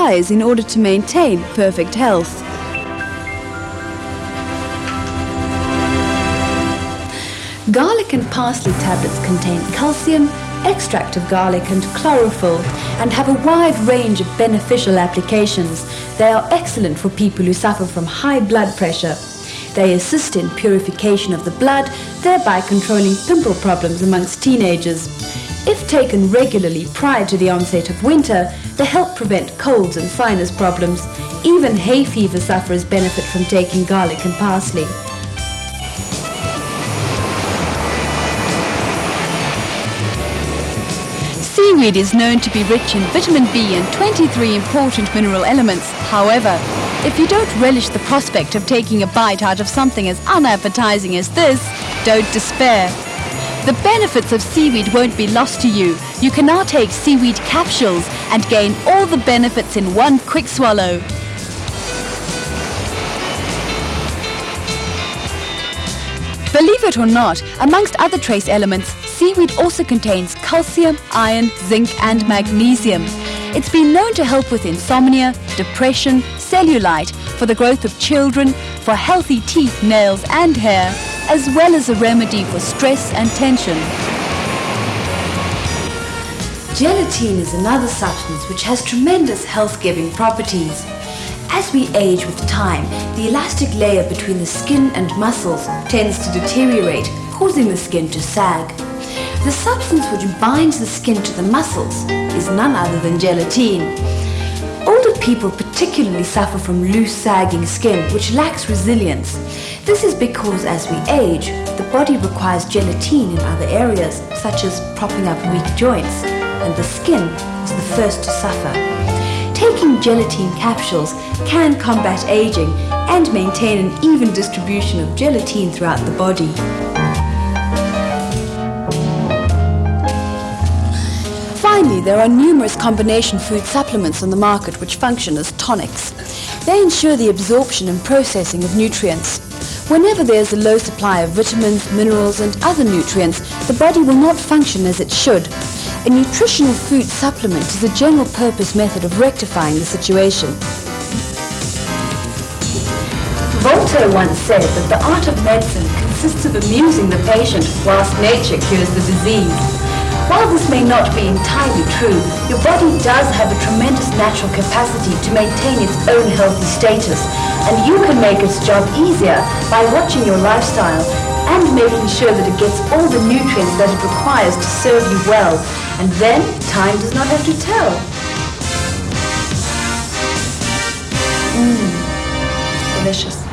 requires in order to maintain perfect health. Garlic and parsley tablets contain calcium, extract of garlic and chlorophyll, and have a wide range of beneficial applications. They are excellent for people who suffer from high blood pressure. They assist in purification of the blood, thereby controlling pimple problems amongst teenagers. If taken regularly prior to the onset of winter, they help prevent colds and sinus problems. Even hay fever sufferers benefit from taking garlic and parsley. Seaweed is known to be rich in vitamin B and 23 important mineral elements. However, if you don't relish the prospect of taking a bite out of something as unappetizing as this, don't despair. The benefits of seaweed won't be lost to you. You can now take seaweed capsules and gain all the benefits in one quick swallow. Believe it or not, amongst other trace elements, seaweed also contains calcium, iron, zinc and magnesium. It's been known to help with insomnia, depression, cellulite, for the growth of children, for healthy teeth, nails and hair, as well as a remedy for stress and tension. Gelatin is another substance which has tremendous health-giving properties. As we age with time, the elastic layer between the skin and muscles tends to deteriorate, causing the skin to sag. The substance which binds the skin to the muscles is none other than gelatin. Older people particularly suffer from loose, sagging skin which lacks resilience. This is because as we age, the body requires gelatin in other areas, such as propping up weak joints, and the skin is the first to suffer. Taking gelatin capsules can combat aging and maintain an even distribution of gelatin throughout the body. Finally, there are numerous combination food supplements on the market which function as tonics. They ensure the absorption and processing of nutrients. Whenever there is a low supply of vitamins, minerals and other nutrients, the body will not function as it should. A nutritional food supplement is a general purpose method of rectifying the situation. Voltaire once said that the art of medicine consists of amusing the patient whilst nature cures the disease. While this may not be entirely true, your body does have a tremendous natural capacity to maintain its own healthy status, and you can make its job easier by watching your lifestyle and making sure that it gets all the nutrients that it requires to serve you well, and then time does not have to tell. Delicious.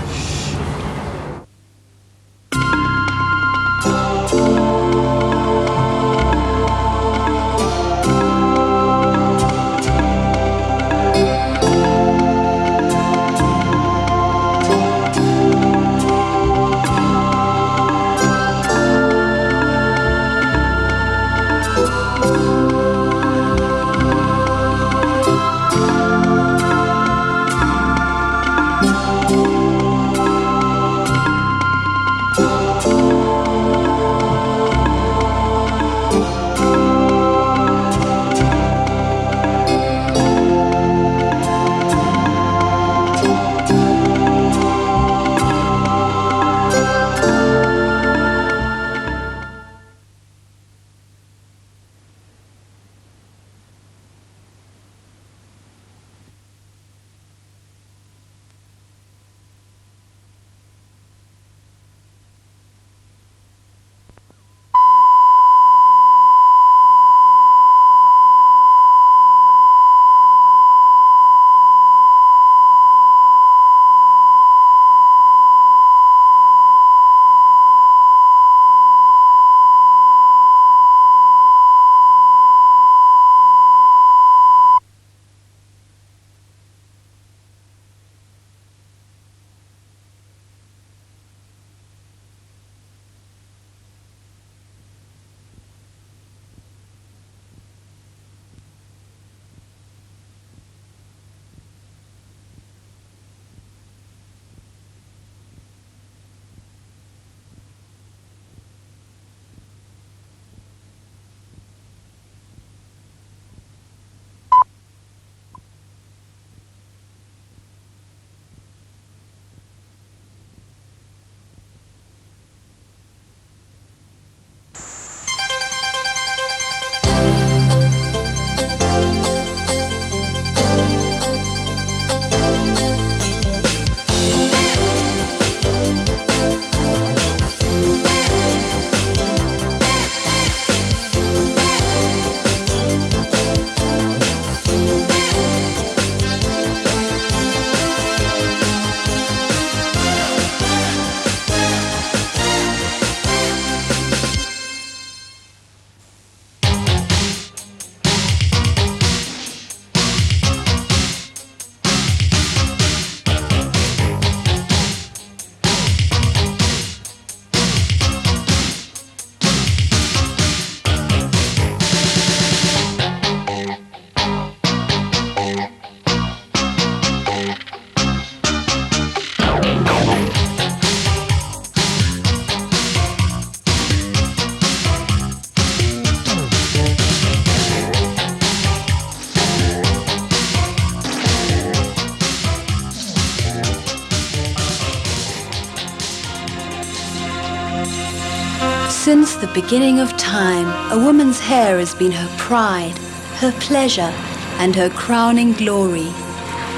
Since the beginning of time, a woman's hair has been her pride, her pleasure, and her crowning glory.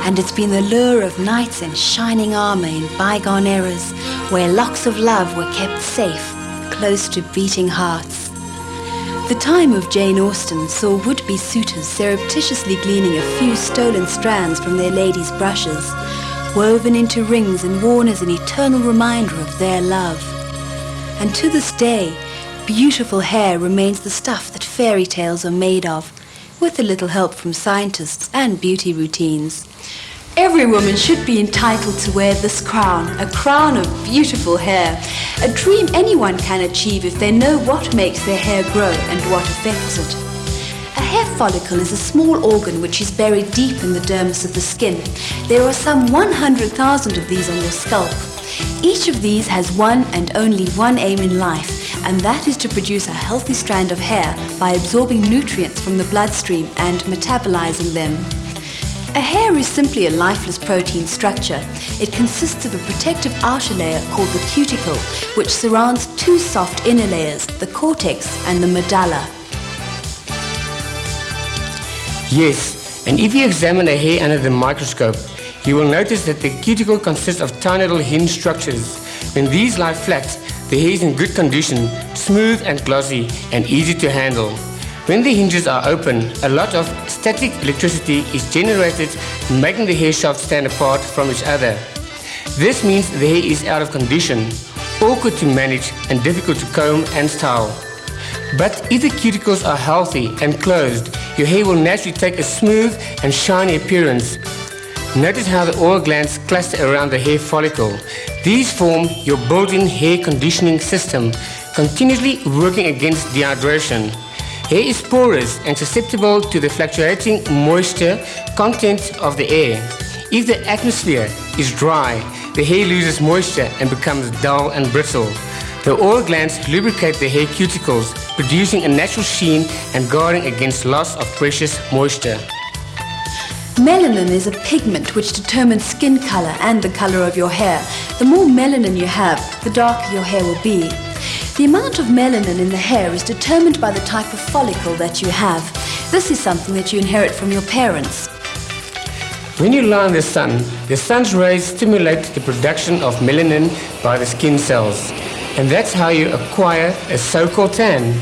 And it's been the lure of knights in shining armor in bygone eras, where locks of love were kept safe, close to beating hearts. The time of Jane Austen saw would-be suitors surreptitiously gleaning a few stolen strands from their ladies' brushes, woven into rings and worn as an eternal reminder of their love. And to this day, beautiful hair remains the stuff that fairy tales are made of, with a little help from scientists and beauty routines. Every woman should be entitled to wear this crown, a crown of beautiful hair, a dream anyone can achieve if they know what makes their hair grow and what affects it. A hair follicle is a small organ which is buried deep in the dermis of the skin. There are some 100,000 of these on your scalp. Each of these has one and only one aim in life, and that is to produce a healthy strand of hair by absorbing nutrients from the bloodstream and metabolizing them. A hair is simply a lifeless protein structure. It consists of a protective outer layer called the cuticle, which surrounds two soft inner layers, the cortex and the medulla. Yes, and if you examine a hair under the microscope, you will notice that the cuticle consists of tiny little hinge structures. When these lie flat, the hair is in good condition, smooth and glossy, and easy to handle. When the hinges are open, a lot of static electricity is generated, making the hair shaft stand apart from each other. This means the hair is out of condition, awkward to manage, and difficult to comb and style. But if the cuticles are healthy and closed, your hair will naturally take a smooth and shiny appearance. Notice how the oil glands cluster around the hair follicle. These form your built-in hair conditioning system, continuously working against dehydration. Hair is porous and susceptible to the fluctuating moisture content of the air. If the atmosphere is dry, the hair loses moisture and becomes dull and brittle. The oil glands lubricate the hair cuticles, producing a natural sheen and guarding against loss of precious moisture. Melanin is a pigment which determines skin color and the color of your hair. The more melanin you have, the darker your hair will be. The amount of melanin in the hair is determined by the type of follicle that you have. This is something that you inherit from your parents. When you lie in the sun's rays stimulate the production of melanin by the skin cells, and that's how you acquire a so-called tan.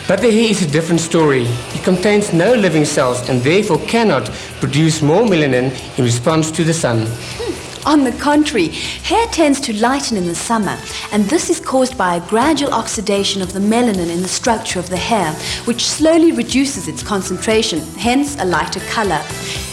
But the hair is a different story. It contains no living cells and therefore cannot produce more melanin in response to the sun. On the contrary, hair tends to lighten in the summer, and this is caused by a gradual oxidation of the melanin in the structure of the hair, which slowly reduces its concentration, hence a lighter color.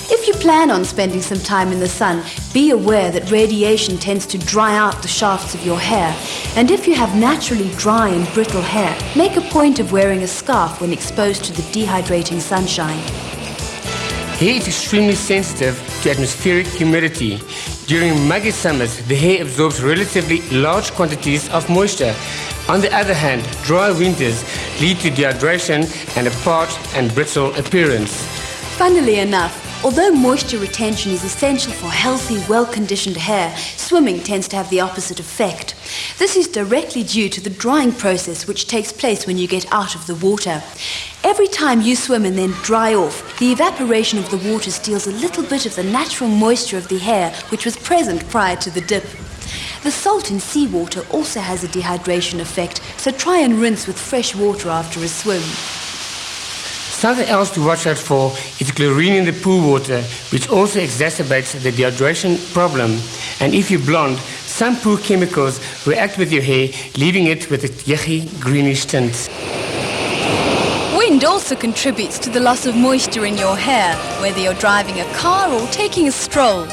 If you plan on spending some time in the sun, be aware that radiation tends to dry out the shafts of your hair, and if you have naturally dry and brittle hair, make a point of wearing a scarf when exposed to the dehydrating sunshine. Hair is extremely sensitive to atmospheric humidity. During muggy summers, the hair absorbs relatively large quantities of moisture. On the other hand, dry winters lead to dehydration and a parched and brittle appearance. Funnily enough, although moisture retention is essential for healthy, well-conditioned hair, swimming tends to have the opposite effect. This is directly due to the drying process which takes place when you get out of the water. Every time you swim and then dry off, the evaporation of the water steals a little bit of the natural moisture of the hair which was present prior to the dip. The salt in seawater also has a dehydration effect, so try and rinse with fresh water after a swim. Something else to watch out for is chlorine in the pool water, which also exacerbates the dehydration problem. And if you're blonde, some pool chemicals react with your hair, leaving it with a yucky greenish tint. Wind also contributes to the loss of moisture in your hair, whether you're driving a car or taking a stroll.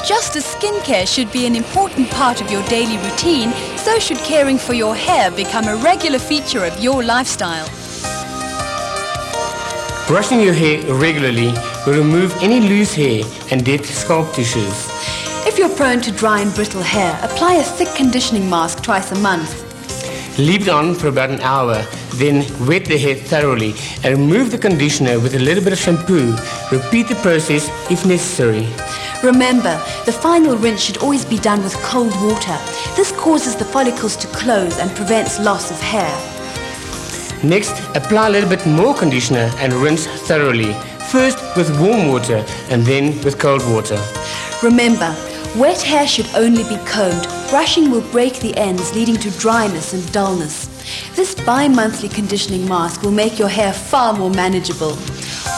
Just as skincare should be an important part of your daily routine, so should caring for your hair become a regular feature of your lifestyle. Brushing your hair regularly will remove any loose hair and dead scalp tissues. If you're prone to dry and brittle hair, apply a thick conditioning mask twice a month. Leave it on for about an hour, then wet the hair thoroughly and remove the conditioner with a little bit of shampoo. Repeat the process if necessary. Remember, the final rinse should always be done with cold water. This causes the follicles to close and prevents loss of hair. Next, apply a little bit more conditioner and rinse thoroughly. First with warm water and then with cold water. Remember, wet hair should only be combed. Brushing will break the ends, leading to dryness and dullness. This bi-monthly conditioning mask will make your hair far more manageable.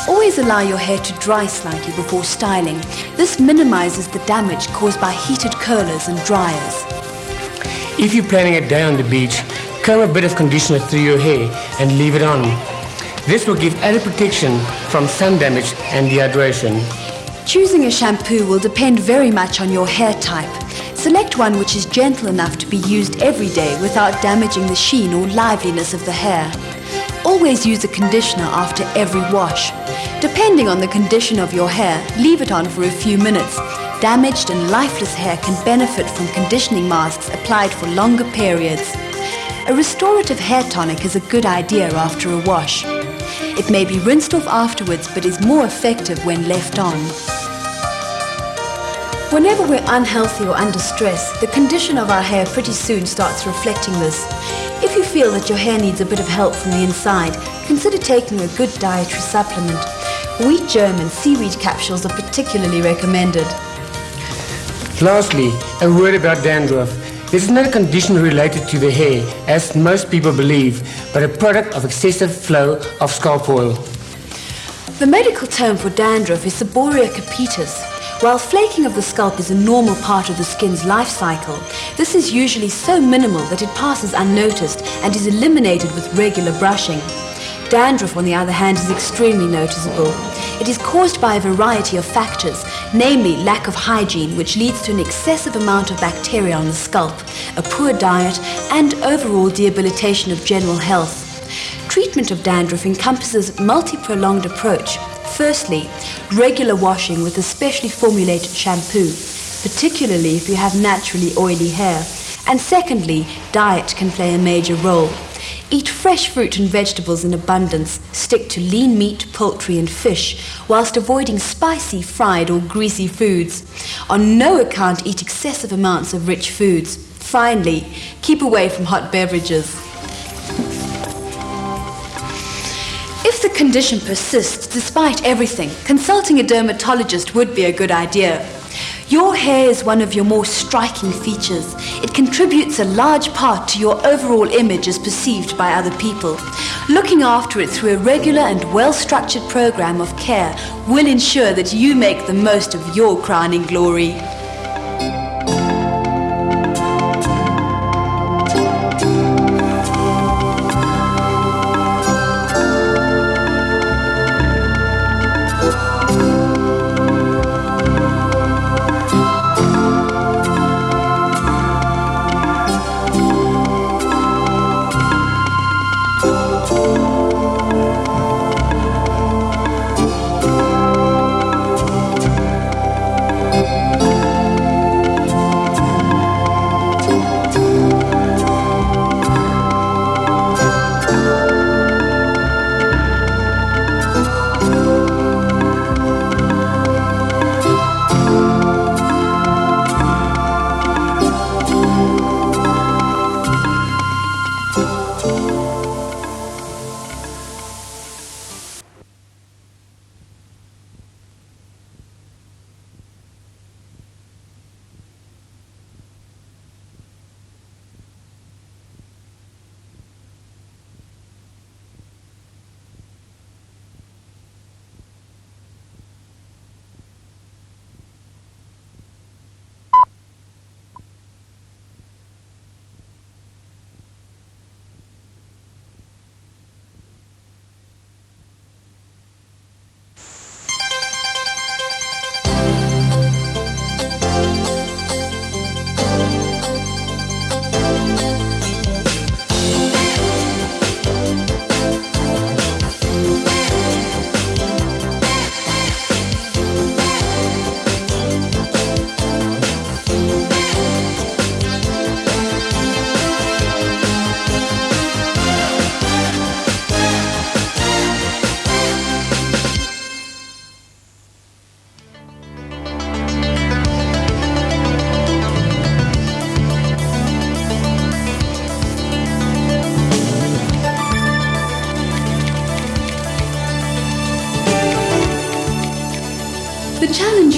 Always allow your hair to dry slightly before styling. This minimizes the damage caused by heated curlers and dryers. If you're planning a day on the beach, comb a bit of conditioner through your hair and leave it on. This will give added protection from sun damage and dehydration. Choosing a shampoo will depend very much on your hair type. Select one which is gentle enough to be used every day without damaging the sheen or liveliness of the hair. Always use a conditioner after every wash. Depending on the condition of your hair, leave it on for a few minutes. Damaged and lifeless hair can benefit from conditioning masks applied for longer periods. A restorative hair tonic is a good idea after a wash. It may be rinsed off afterwards but is more effective when left on. Whenever we're unhealthy or under stress, the condition of our hair pretty soon starts reflecting this. If you feel that your hair needs a bit of help from the inside, consider taking a good dietary supplement. Wheat germ and seaweed capsules are particularly recommended. Lastly, a word about dandruff. This is not a condition related to the hair, as most people believe, but a product of excessive flow of scalp oil. The medical term for dandruff is seborrhea capitis. While flaking of the scalp is a normal part of the skin's life cycle, this is usually so minimal that it passes unnoticed and is eliminated with regular brushing. Dandruff, on the other hand, is extremely noticeable. It is caused by a variety of factors, namely lack of hygiene, which leads to an excessive amount of bacteria on the scalp, a poor diet, and overall debilitation of general health. Treatment of dandruff encompasses a multi-pronged approach. Firstly, regular washing with a specially formulated shampoo, particularly if you have naturally oily hair. And secondly, diet can play a major role. Eat fresh fruit and vegetables in abundance. Stick to lean meat, poultry and fish, whilst avoiding spicy, fried or greasy foods. On no account eat excessive amounts of rich foods. Finally, keep away from hot beverages. If the condition persists despite everything, consulting a dermatologist would be a good idea. Your hair is one of your more striking features. It contributes a large part to your overall image as perceived by other people. Looking after it through a regular and well-structured program of care will ensure that you make the most of your crowning glory.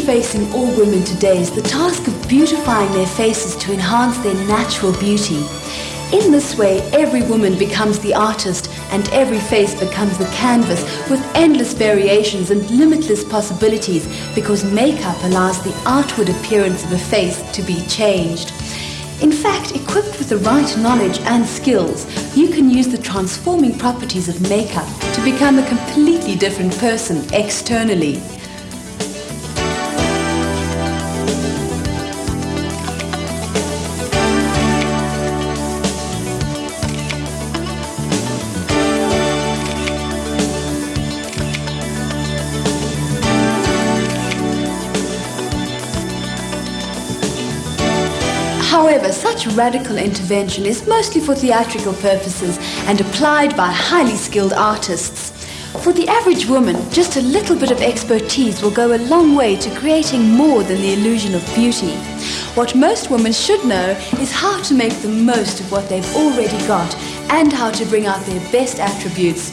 facing all women today is the task of beautifying their faces to enhance their natural beauty. In this way, every woman becomes the artist and every face becomes the canvas with endless variations and limitless possibilities, because makeup allows the outward appearance of a face to be changed. In fact, equipped with the right knowledge and skills, you can use the transforming properties of makeup to become a completely different person externally. However, such radical intervention is mostly for theatrical purposes and applied by highly skilled artists. For the average woman, just a little bit of expertise will go a long way to creating more than the illusion of beauty. What most women should know is how to make the most of what they've already got and how to bring out their best attributes